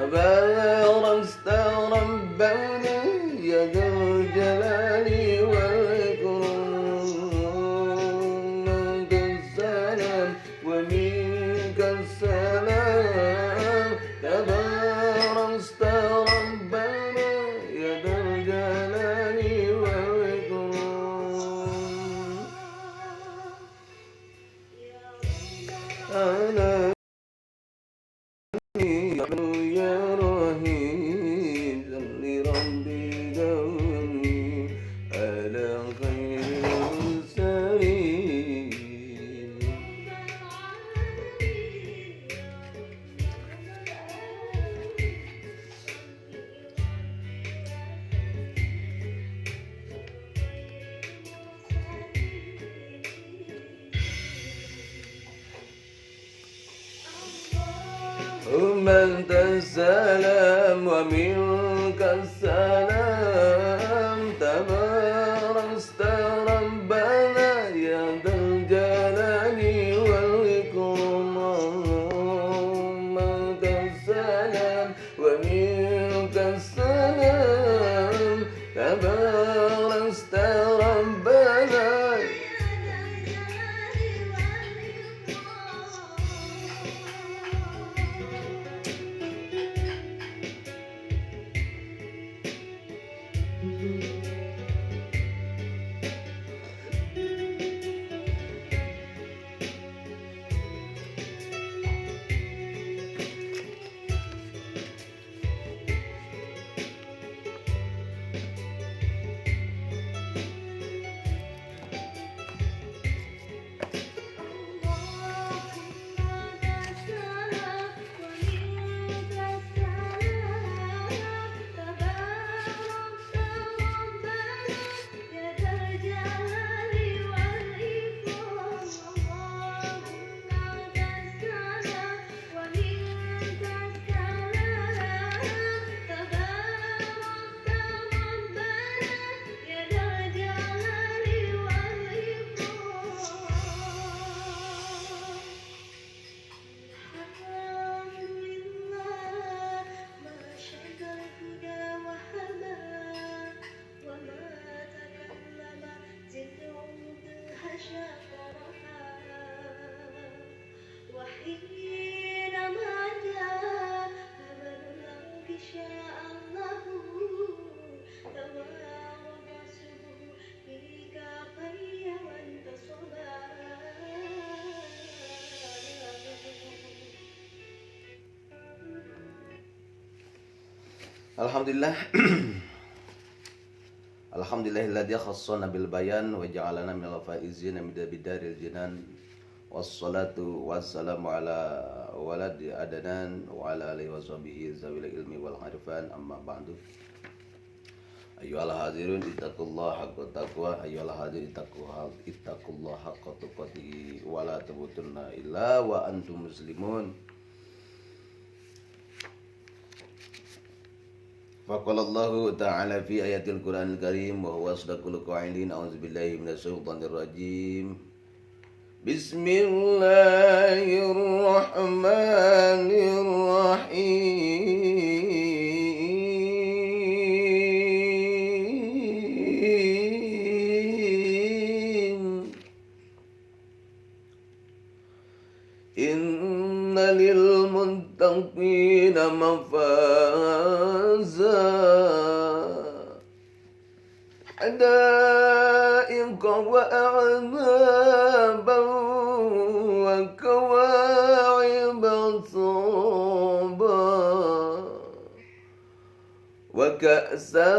تباركت ربنا يا ذا الجلال والإكرام لك السلام ومنك السلام تباركت ربنا يا ذا الجلال والإكرام أنا يا رهيب صل ربي دومي على خير المرسلين أنت السلام ومنك السلام تباركت ربنا يا ذا الجلال والإكرام أنت السلام ومنك السلام تباركت ربنا Alhamdulillah. Alhamdulillahilladzi khassana bil bayan wa ja'alana minal faizina bidaril jinan. Wassalatu wassalamu ala waladi adanan wa ala alihi washabihi zawil ilmi wal harifan amma ba'du. Ayyuhal hadirin ittaqullaha haqqa taqwa ayyuhal hadirin ittaqullaha haqqa tuqatih wa la tamutunna illa wa antum muslimun. Faqalallahu ta'ala fi ayatil Qur'anil Karim wa huwa asdaqul qa'ilin a'udzubillahi minasyaitonir rajim. Bismillahirrahmanirrahim. Inna lil muttaqina mafaza حدائق وأعنابا وكواعب صربا وكأسا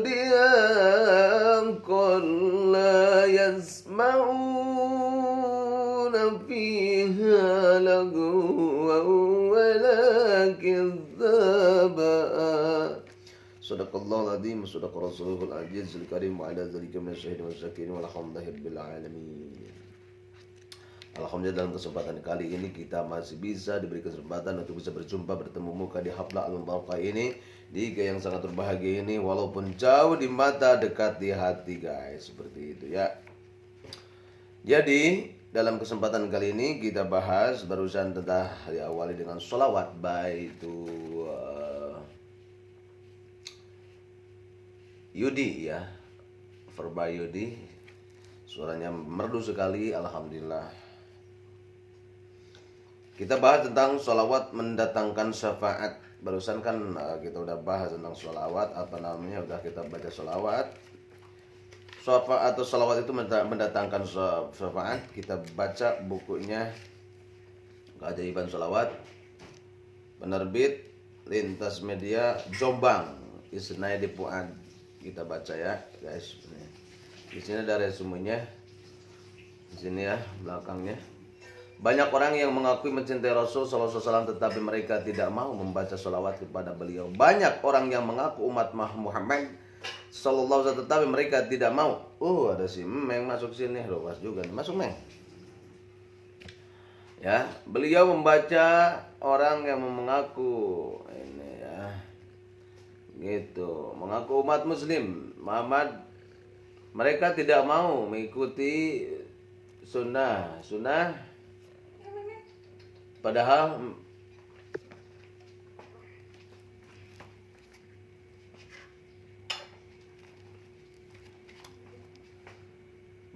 دهاقا لا يسمعون فيها لغوا ولا كذابا. Sadaqallahul azim wa sadaqa rasulul azizul karim wa ala dzalika minasyahidin wasyakirin walhamdulillahi rabbil alamin. Alhamdulillah dalam kesempatan kali ini kita masih bisa diberi kesempatan untuk bisa berjumpa bertemu muka di haflah al-mubarakah ini di yang sangat berbahagia ini, walaupun jauh di mata dekat di hati guys, seperti itu ya. Jadi dalam kesempatan kali ini kita bahas barusan tentang diawali dengan sholawat, baik itu Yudi ya, verba Yudi, suaranya merdu sekali, alhamdulillah. Kita bahas tentang sholawat mendatangkan syafaat. Barusan kan kita udah bahas tentang sholawat, udah kita baca sholawat. Syafaat atau sholawat itu mendatangkan syafaat. Kita baca bukunya Keajaiban Sholawat, penerbit Lintas Media Jombang, Isnai di Puan. Kita baca ya guys. Di sini ada resumenya. Di sini ya belakangnya. Banyak orang yang mengakui mencintai Rasul Sallallahu Alaihi Wasallam, tetapi mereka tidak mau membaca sholawat kepada beliau. Banyak orang yang mengaku umat Muhammad Sallallahu Alaihi Wasallam, tetapi mereka tidak mau. Ada si Meng masuk sini, pas juga nih. Masuk Meng. Ya, beliau membaca orang yang mengaku ini ya, gitu, mengaku umat Muslim Muhammad. Mereka tidak mau mengikuti sunnah.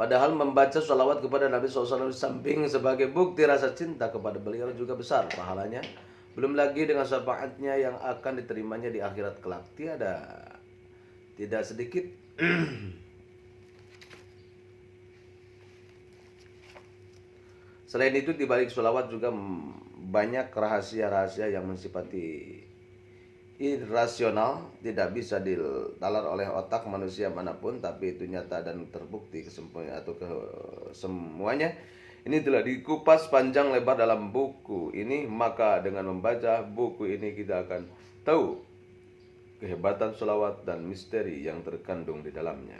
Padahal membaca sholawat kepada Nabi SAW di samping sebagai bukti rasa cinta kepada beliau juga besar pahalanya. Belum lagi dengan syafaatnya yang akan diterimanya di akhirat kelak. Tidak sedikit Selain itu, di balik sholawat juga banyak rahasia-rahasia yang mensifati irasional, tidak bisa ditalar oleh otak manusia manapun, tapi itu nyata dan terbukti semuanya. Ini telah dikupas panjang lebar dalam buku ini, maka dengan membaca buku ini kita akan tahu kehebatan sholawat dan misteri yang terkandung di dalamnya.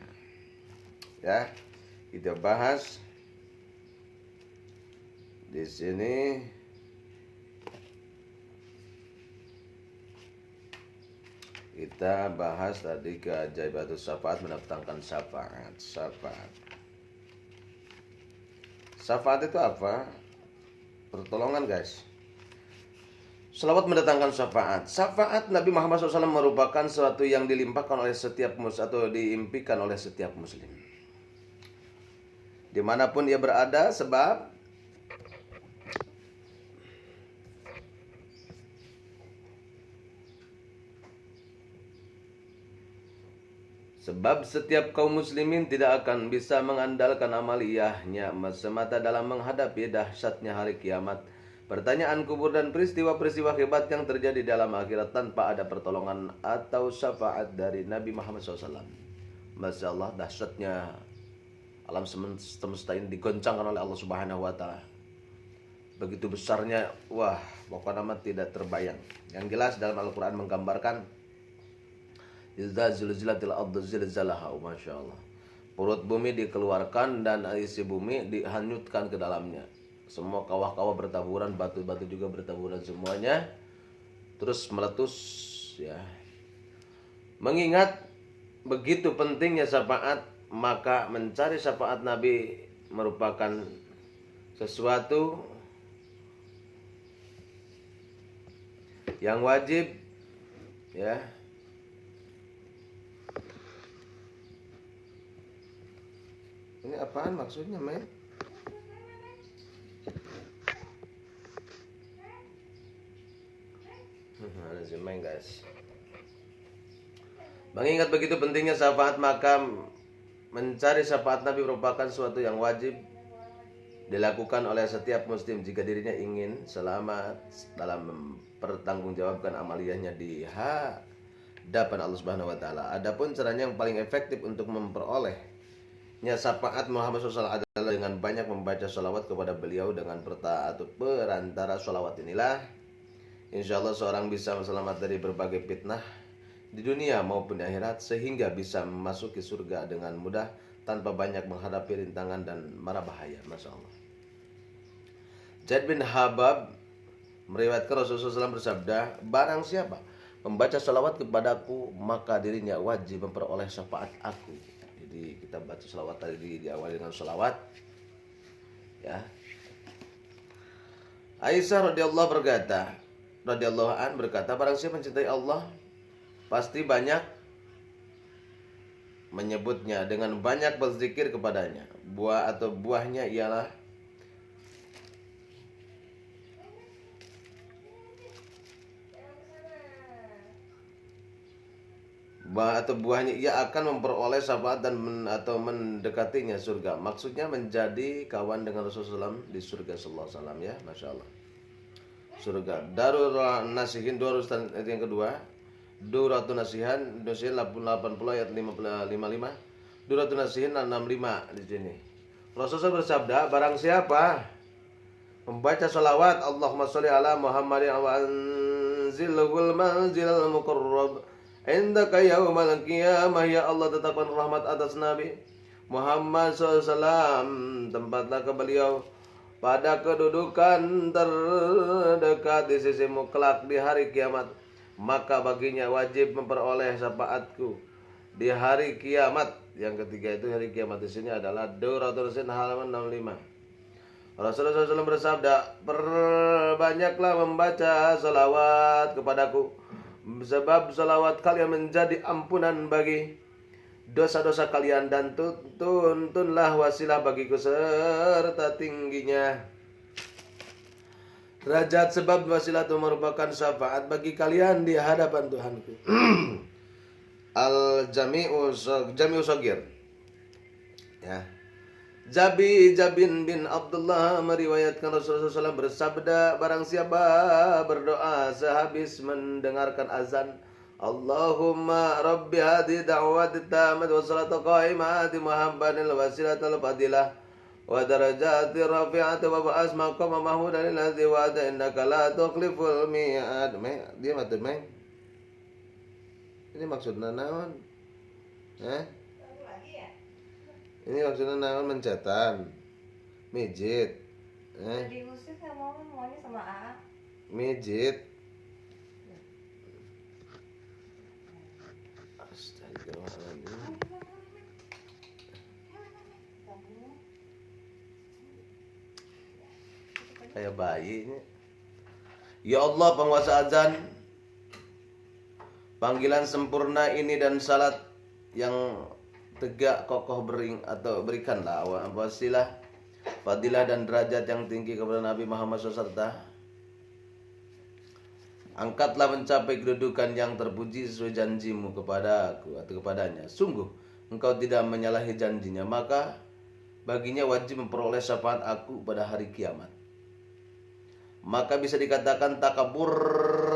Ya, kita bahas di sini. Kita bahas tadi keajaiban syafaat, mendatangkan syafaat. Syafaat itu apa? Pertolongan guys. Sholawat mendatangkan syafaat. Syafaat Nabi Muhammad SAW merupakan sesuatu yang dilimpahkan oleh setiap muslim atau diimpikan oleh setiap muslim, dimanapun dia berada, sebab setiap kaum muslimin tidak akan bisa mengandalkan amaliyahnya semata dalam menghadapi dahsyatnya hari kiamat, pertanyaan kubur dan peristiwa-peristiwa hebat yang terjadi dalam akhirat tanpa ada pertolongan atau syafaat dari Nabi Muhammad SAW. Masya Allah, dahsyatnya alam semesta ini digoncangkan oleh Allah Subhanahu wa Ta'ala. Begitu besarnya, pokoknya amat tidak terbayang. Yang jelas dalam Al-Quran menggambarkan idza zulzilatil ardu zilzalaha, masya Allah. Perut bumi dikeluarkan dan isi bumi dihanyutkan ke dalamnya. Semua kawah-kawah bertaburan, batu-batu juga bertaburan, semuanya terus meletus ya. Mengingat begitu pentingnya syafaat, maka mencari syafaat Nabi merupakan sesuatu yang wajib ya. Ini apaan maksudnya, Mei? Ada si Mei, guys. Mengingat begitu pentingnya syafaat, maka mencari syafaat Nabi merupakan sesuatu yang wajib dilakukan oleh setiap muslim jika dirinya ingin selamat dalam mempertanggungjawabkan amaliyahnya di hadapan Allah Subhanahu wa Ta'ala. Adapun caranya yang paling efektif untuk memperoleh syafaat Muhammad SAW adalah dengan banyak membaca sholawat kepada beliau. Dengan perantara sholawat inilah insya Allah seorang bisa selamat dari berbagai fitnah di dunia maupun di akhirat, sehingga bisa memasuki surga dengan mudah tanpa banyak menghadapi rintangan dan mara bahaya. Masya Allah. Zaid bin Habab meriwayatkan Rasulullah SAW bersabda, barang siapa membaca sholawat kepadaku, maka dirinya wajib memperoleh syafaat aku. Jadi kita baca sholawat tadi diawali dengan sholawat. Ya. Aisyah radhiyallahu an berkata, barang siapa mencintai Allah pasti banyak menyebutnya, dengan banyak berzikir kepadanya. Buahnya ialah buahnya ia akan memperoleh syafaat atau mendekatinya surga. Maksudnya menjadi kawan dengan Rasulullah SAW di surga sallallahu alaihi wasallam, ya, Masya Allah. Surga. Darul Nasihin yang kedua. Duratun Nasihan 80 ayat 55. Duratun Nasihin 65 di sini. Rasulullah bersabda, barang siapa membaca salawat Allahumma sholli ala Muhammadin wa anzilhul manzilal muqarrab indaka yaumal qiyamah, ya Allah tetapkan rahmat atas Nabi Muhammad SAW, tempatlah ke beliau pada kedudukan terdekat di sisimu kelak di hari kiamat, maka baginya wajib memperoleh syafaatku di hari kiamat. Yang ketiga itu hari kiamat di sini adalah Duratul Sin halaman 65. Rasulullah SAW bersabda, perbanyaklah membaca salawat kepadaku, sebab salawat kalian menjadi ampunan bagi dosa-dosa kalian, dan tuntunlah wasilah bagiku serta tingginya derajat, sebab wasilah itu merupakan syafaat bagi kalian di hadapan Tuhanku. Jami'u Shagir, ya. Jabin bin Abdullah meriwayatkan Rasulullah SAW bersabda, barang siapa berdoa sehabis mendengarkan azan, Allahumma rabbi hadi da'wati tamat wa salatu qaimati Muhammadil wasilatul fadilah wa darajati rafi'ati wa ba'as maqam mahmudan alladhi wa'ada innaka la tukhliful mi'ad. Dia matur main. Ini maksudnya naon? Ini maksudnya naon, mencetan, mijit. Diusir sama maunya sama A. Mijit. Astagfirullahaladzim. Kayak bayi ini. Ya Allah penguasa azan, panggilan sempurna ini dan salat yang tegak kokoh berikanlah wasilah, fadilah dan derajat yang tinggi kepada Nabi Muhammad SAW, serta angkatlah mencapai kedudukan yang terpuji sesuai janjimu kepadaku atau kepadanya. Sungguh engkau tidak menyalahi janjinya, maka baginya wajib memperoleh syafaat aku pada hari kiamat. Maka bisa dikatakan takabur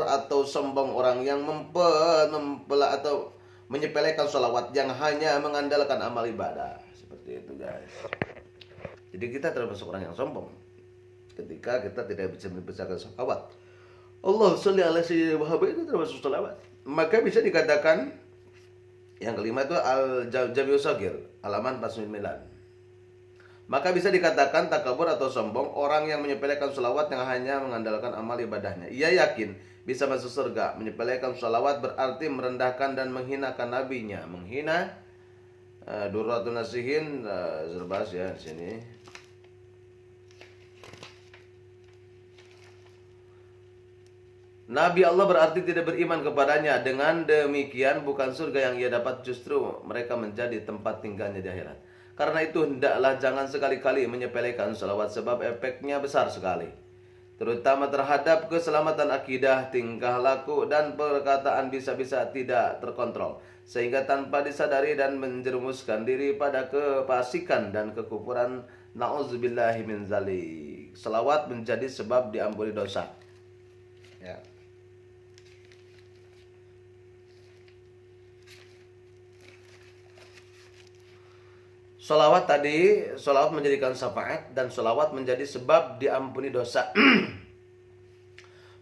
atau sombong orang yang atau menyepelekan sholawat yang hanya mengandalkan amal ibadah. Seperti itu, guys. Jadi kita termasuk orang yang sombong ketika kita tidak bisa membesarkan sholawat. Allah sholli ala sayyidina Muhammad itu termasuk sholawat. Maka bisa dikatakan yang kelima itu Al-Jami'u Shagir halaman 49. Maka bisa dikatakan takabur atau sombong orang yang menyepelekan sholawat yang hanya mengandalkan amal ibadahnya. Ia yakin bisa masuk surga. Menyepelekan sholawat berarti merendahkan dan menghinakan nabinya. Menghina. Duratun Nasihin Zerbas, ya, di sini. Nabi Allah berarti tidak beriman kepadanya. Dengan demikian bukan surga yang ia dapat, justru mereka menjadi tempat tinggalnya di akhirat. Karena itu hendaklah jangan sekali-kali menyepelekan sholawat, sebab efeknya besar sekali, terutama terhadap keselamatan akidah, tingkah laku, dan perkataan bisa-bisa tidak terkontrol, sehingga tanpa disadari dan menjerumuskan diri pada kefasikan dan kekufuran. Na'udzubillahi min zalik. Sholawat menjadi sebab diampuni dosa, ya. Sholawat tadi, sholawat menjadikan syafaat, dan sholawat menjadi sebab diampuni dosa.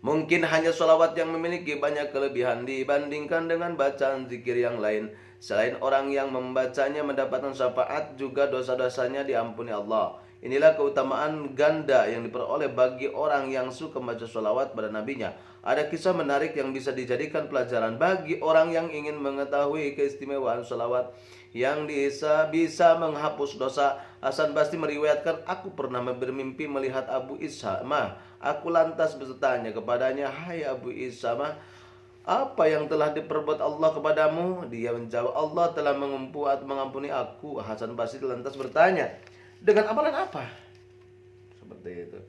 Mungkin hanya sholawat yang memiliki banyak kelebihan dibandingkan dengan bacaan zikir yang lain. Selain orang yang membacanya mendapatkan syafaat, juga dosa-dosanya diampuni Allah. Inilah keutamaan ganda yang diperoleh bagi orang yang suka membaca sholawat pada nabinya. Ada kisah menarik yang bisa dijadikan pelajaran bagi orang yang ingin mengetahui keistimewaan sholawat yang bisa menghapus dosa. Hasan Basri meriwayatkan, aku pernah bermimpi melihat Abu Ishamah. Aku lantas bertanya kepadanya, hai Abu Ishamah, apa yang telah diperbuat Allah kepadamu? Dia menjawab, Allah telah mengampuni aku. Hasan Basri lantas bertanya, dengan amalan apa? Seperti itu.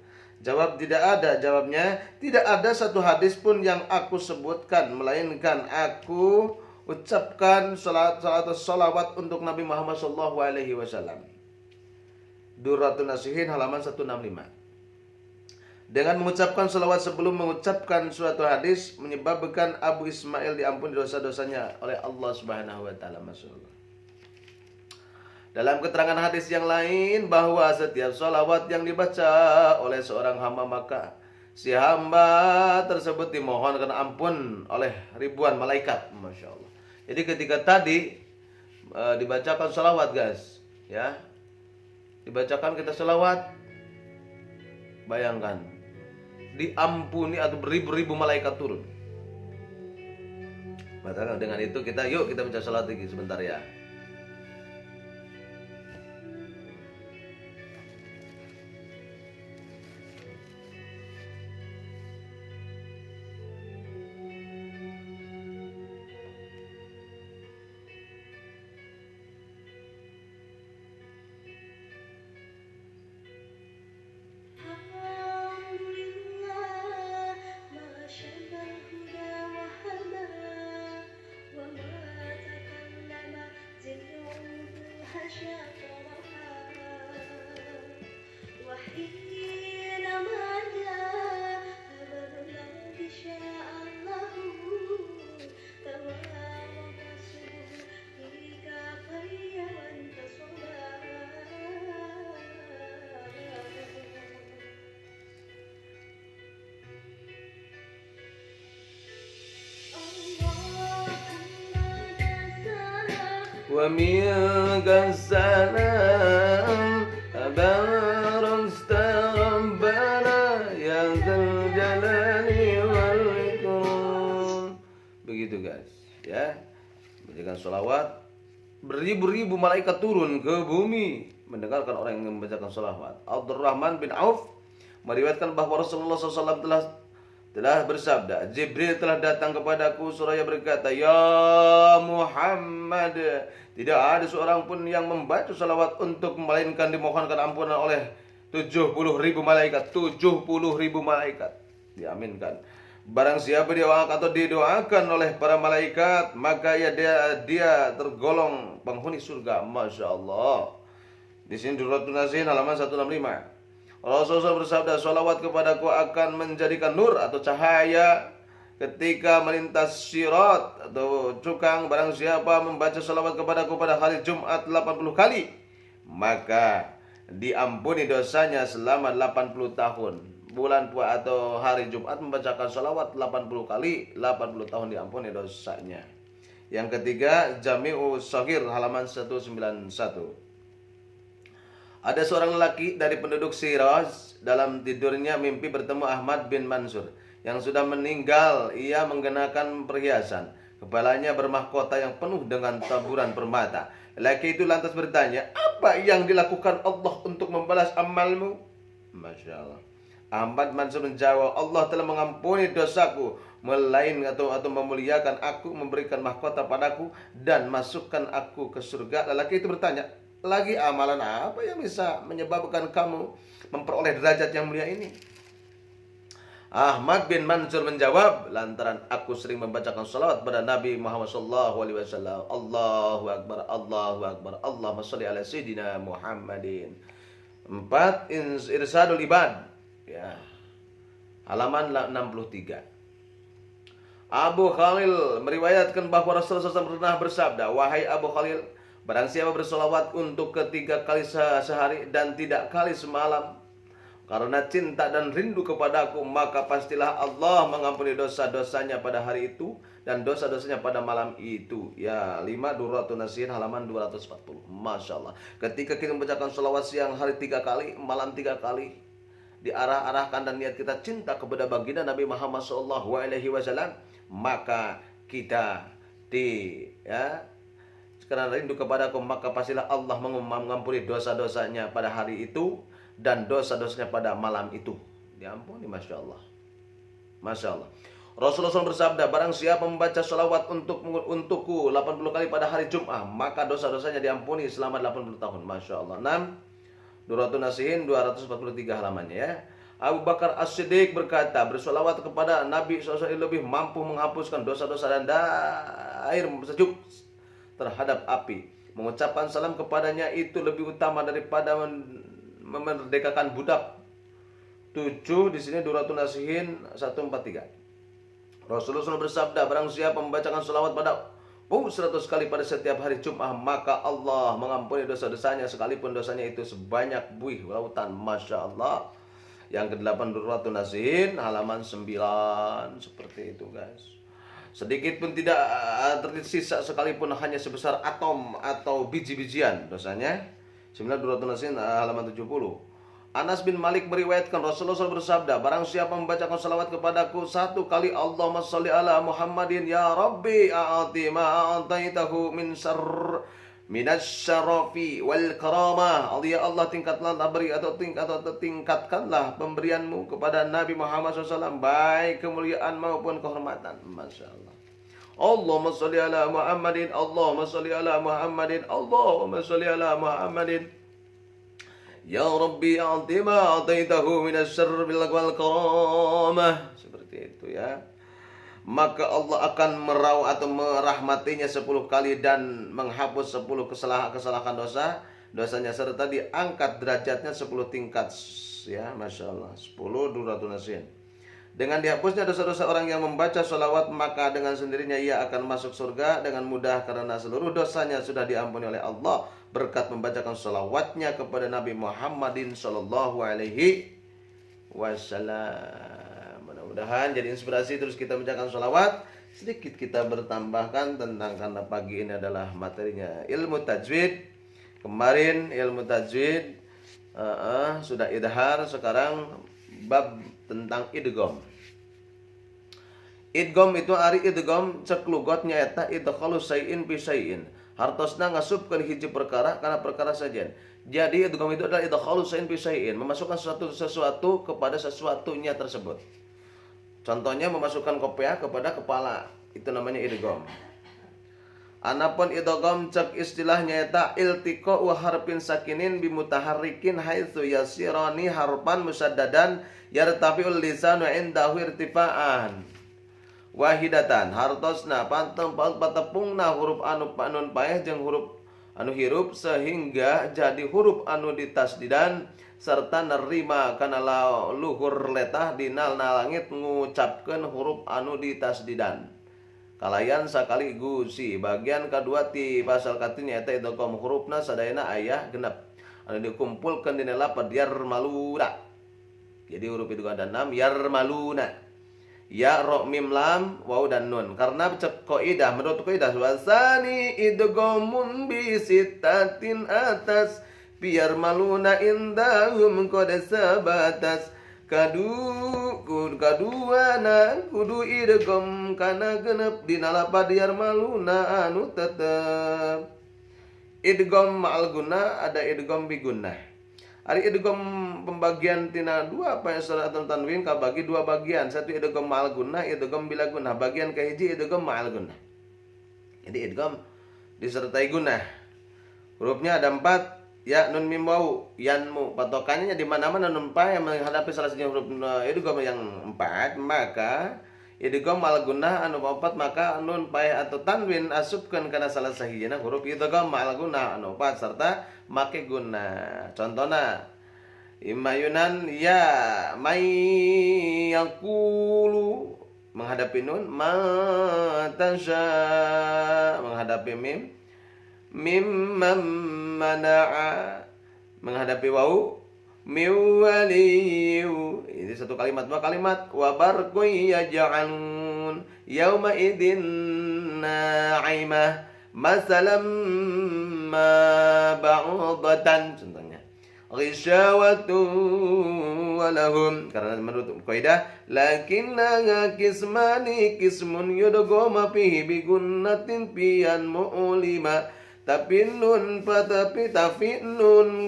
Jawab, tidak ada. Jawabnya, tidak ada satu hadis pun yang aku sebutkan, melainkan aku ucapkan salawat untuk Nabi Muhammad SAW. Durratun Nasihin halaman 165. Dengan mengucapkan salawat sebelum mengucapkan suatu hadis menyebabkan Abu Ismail diampuni dosa-dosanya oleh Allah Subhanahu wa taala. Masyaallah. Dalam keterangan hadis yang lain bahwa setiap salawat yang dibaca oleh seorang hamba, maka si hamba tersebut dimohonkan ampun oleh ribuan malaikat. Masya Allah. Jadi ketika tadi dibacakan salawat, guys, ya, dibacakan kita salawat, bayangkan diampuni atau beribu-ribu malaikat turun. Maka dengan itu kita baca salawat lagi sebentar ya. Wa minka salam tabarakta rabbana ya dzal jalali wal ikram. Begitu guys, ya. Bacakan sholawat, beribu-ribu malaikat turun ke bumi mendengarkan orang yang membacakan sholawat. Abdurrahman bin Auf meriwayatkan bahwa Rasulullah SAW telah bersabda, Jibril telah datang kepadaku seraya berkata, ya Muhammad, tidak ada seorang pun yang membaca salawat untuk melainkan dimohonkan ampunan oleh 70.000 malaikat. 70.000 malaikat diaminkan. Barang siapa didoakan oleh para malaikat, maka ya dia tergolong penghuni surga. Masya Allah. Di sini Durratun Nasihin halaman 165. Rasulullah bersabda, salawat kepadaku akan menjadikan nur atau cahaya ketika melintas sirat atau cukang. Barang siapa membaca salawat kepadaku pada hari Jumat 80 kali, maka diampuni dosanya selama 80 tahun. Bulan puasa atau hari Jumat membacakan salawat 80 kali, 80 tahun diampuni dosanya. Yang ketiga, Jami'u Shaghir halaman 191. Ada seorang lelaki dari penduduk Shiraz, dalam tidurnya mimpi bertemu Ahmad bin Mansur yang sudah meninggal. Ia mengenakan perhiasan, kepalanya bermahkota yang penuh dengan taburan permata. Lelaki itu lantas bertanya, apa yang dilakukan Allah untuk membalas amalmu? Masya Allah. Ahmad Mansur menjawab, Allah telah mengampuni dosaku, atau memuliakan aku, memberikan mahkota padaku, dan masukkan aku ke surga. Lelaki itu bertanya lagi, amalan apa yang bisa menyebabkan kamu memperoleh derajat yang mulia ini? Ahmad bin Mansur menjawab, lantaran aku sering membacakan salawat pada Nabi Muhammad SAW. Allahu Akbar, Allahu Akbar, Allahumma sholli ala Sayyidina Muhammadin. 4. Irsadul Ibad, ya, halaman 63. Abu Khalil meriwayatkan bahwa Rasulullah SAW pernah bersabda, wahai Abu Khalil, barang siapa bersolawat untuk 3 kali sehari dan 3 kali semalam karena cinta dan rindu kepadaku, maka pastilah Allah mengampuni dosa-dosanya pada hari itu dan dosa-dosanya pada malam itu. Ya, 5 Durratun Nasihin halaman 240. Masya Allah. Ketika kita membacakan sholawat siang hari 3 kali, malam 3 kali, diarah-arahkan dan niat kita cinta kepada baginda Nabi Muhammad SAW, maka kita karena rindu kepadaku, maka pastilah Allah mengampuni dosa-dosanya pada hari itu dan dosa-dosanya pada malam itu. Diampuni, Masya Allah. Masya Allah. Rasulullah SAW bersabda, barang siapa membaca sholawat untukku 80 kali pada hari Jum'ah, maka dosa-dosanya diampuni selama 80 tahun. Masya Allah. 6 Durratun Nasihin 243 halamannya ya. Abu Bakar As-Siddiq berkata, bersolawat kepada Nabi SAW lebih mampu menghapuskan dosa-dosa dan air sejuk terhadap api. Mengucapkan salam kepadanya itu lebih utama daripada memerdekakan budak. 7 di sini Durratun Nasihin 143. Rasulullah SAW bersabda, barang siapa membacakan sholawat pada 100 kali pada setiap hari Jum'ah, maka Allah mengampuni dosa-dosanya sekalipun dosanya itu sebanyak buih lautan. Masya Allah. Yang ke-8 Durratun Nasihin halaman 9. Seperti itu guys. Sedikit pun tidak tersisa sekalipun hanya sebesar atom atau biji-bijian dosanya. 9 Durratun Nasihin halaman 70. Anas bin Malik meriwayatkan Rasulullah SAW bersabda, barang siapa membacakan salawat kepadaku 1 kali, Allahumma sholli ala Muhammadin ya Rabbi a'ati ma a'taitahu min minasyarafi wal karamah. Ya Allah, tingkatlah beri atau tingkatkanlah pemberianmu kepada Nabi Muhammad SAW, baik kemuliaan maupun kehormatan. Masya Allah. Allahumma sholli ala Muhammadin, Allahumma sholli ala Muhammadin, Allahumma sholli ala Muhammadin ya Rabbi a'ti ma a'taitahu minasyarri wal karamah. Seperti itu ya. Maka Allah akan merawat atau merahmatinya 10 kali dan menghapus 10 kesalahan dosanya serta diangkat derajatnya 10 tingkat ya. Masya Allah. 10 Durratun Nasihin. Dengan dihapusnya dosa-dosa orang yang membaca sholawat, maka dengan sendirinya ia akan masuk surga dengan mudah karena seluruh dosanya sudah diampuni oleh Allah berkat membacakan sholawatnya kepada Nabi Muhammadin Sallallahu Alaihi Wasallam. Mudah-mudahan jadi inspirasi terus kita membacakan sholawat. Sedikit kita bertambahkan tentang, karena pagi ini adalah materinya ilmu tajwid. Kemarin ilmu tajwid sudah idhar, sekarang bab tentang idgham. Idgham itu ari idgham cek lugotnya eta idkhalu syai'in fi syai'in. Hartosna ngasupkeun hiji perkara kana perkara sajian. Jadi idgham itu adalah idkhalu syai'in fi syai'in, memasukkan sesuatu kepada sesuatunya tersebut. Contohnya memasukkan kopiah kepada kepala, itu namanya idgham. Anapun idgham cek istilahnya eta iltiqa'u harfin sakinin bi mutaharrikin haitsu yasirani harfan musaddadan yartafi'ul lisanu indahu irtifa'an wahidatan. Hartosna patepungna huruf anu nun paeh jeung huruf anu hirup sehingga jadi huruf anu ditasdidan serta nerima kana luhur letah dina langit ngucapkeun huruf anu ditasdidan. Kalayan sakali gusi. Bagian kedua ti pasal katin nyaeta idgham hurufna sadayana aya genep anu dikumpulkeun dina lapad yarmaluna. Jadi huruf itu ada 6 yarmaluna. Ya ro mim lam waw dan nun. Karena cek kaidah, menurut kaidah wasani idghamun bi sittatin atas biar maluna indahum qad sabatas. Kaduana kudu idgham kana genep dina lapad yarmaluna anu tetep. Idgham ma'al gunnah, ada idgham bi gunnah. Ari idgham pembagian tina 2 paesar atau tanwin kabagi 2 bagian. Satu idgham ma'al gunnah, idgham bila gunnah. Bagian kahiji idgham ma'al gunnah. Jadi idgham disertai gunnah. Hurufnya ada 4. Ya nun mim waw yanmu. Patokannya di mana-mana nun pa yang menghadapi salah satu huruf idgham yang 4, maka idgham ma'al gunnah anu 4, maka nun pa atau tanwin asupkeun kana salah sahijina huruf idgham ma'al gunnah anu 4 serta make gunnah. Contohna imayunan ya may yaqulu menghadapi nun, ma tasya menghadapi mim, mimman mana'a menghadapi waw, miwaliyu. Ini satu kalimat, 2 kalimat. Wa barqun yaj'an yauma idin na'imah masalam ma ba'udatan, contohnya ghisyawatu walahum, karena menurut kaidah lakinna kismani kismun yudghama fihi bi gunnatin pian mu'lima, tapi nun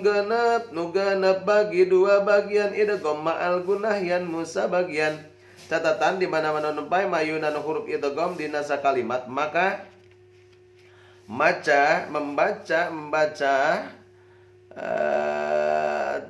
genap nu genap bagi dua bagian idgham ma'al gunnah yan musa bagian. Catatan di mana-mana numpai mayunan huruf idgham di nasa kalimat, maka membaca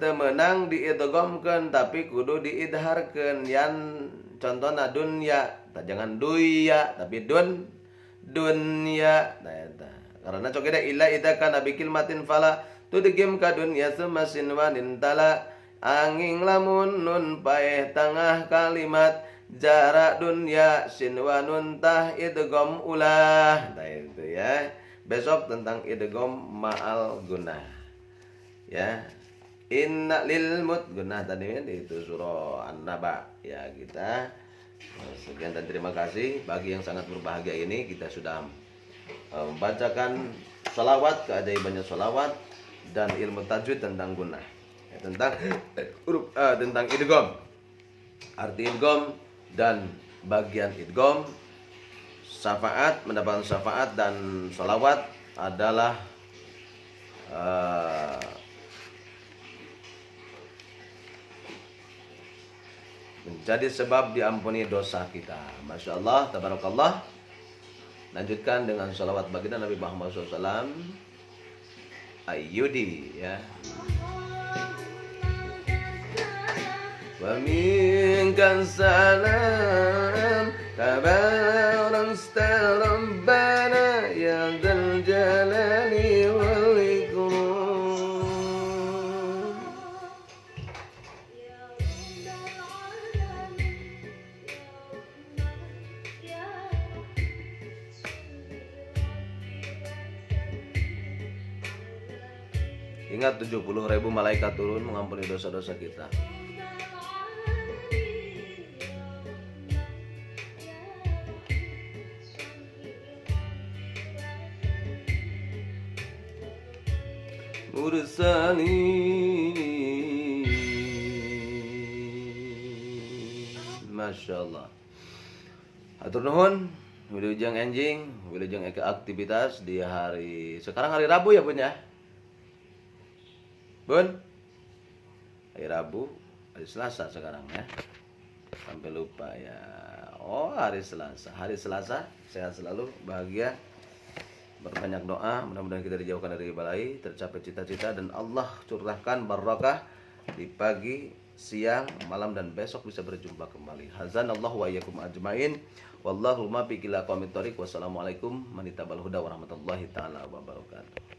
temenang diidghamkeun tapi kudu diidharkeun. Yan contohna dunya, jangan duya tapi dunya. Nah eta karena cokeda illa idza kana bi kilmatin fala tudgim ka dunya semasin wanin tala, angin lamun nun paeh tengah kalimat jarak dunya sinwanun tah idgham ulah. Nah itu ya. Besok tentang idgham ma'al gunnah. Ya. Inna lil gunnah tadi itu surah An-Naba. Ya, kita sekian dan terima kasih. Bagi yang sangat berbahagia ini kita sudah membacakan sholawat, keajaibannya sholawat dan ilmu tajwid tentang gunnah. Ya, tentang huruf tentang idgham. Arti idgham dan bagian idgham, syafaat, mendapatkan syafaat dan sholawat adalah menjadi sebab diampuni dosa kita. Masya Allah, tabarakallah. Lanjutkan dengan sholawat baginda Nabi Muhammad SAW. Ayyudi ya. Wa minka salam tabarakta rabbana ya dzal jalali wal ikram. Ingat 70.000 malaikat turun mengampuni dosa-dosa kita. Masya Allah. Hatur nuhun, wilujeng enjing, wilujeng aktivitas di hari sekarang hari Rabu ya Bun ya. Bun, hari Rabu, hari Selasa sekarang ya. Sampai lupa ya. Oh hari Selasa, sehat selalu, bahagia. Berbanyak doa, mudah-mudahan kita dijauhkan dari balai, tercapai cita-cita dan Allah curahkan barakah di pagi, siang, malam dan besok bisa berjumpa kembali. Hazanallahu wa iyyakum ajmain. Wallahu muwaffiq ila aqwamit thoriq. Wassalamualaikum warahmatullahi taala wabarakatuh.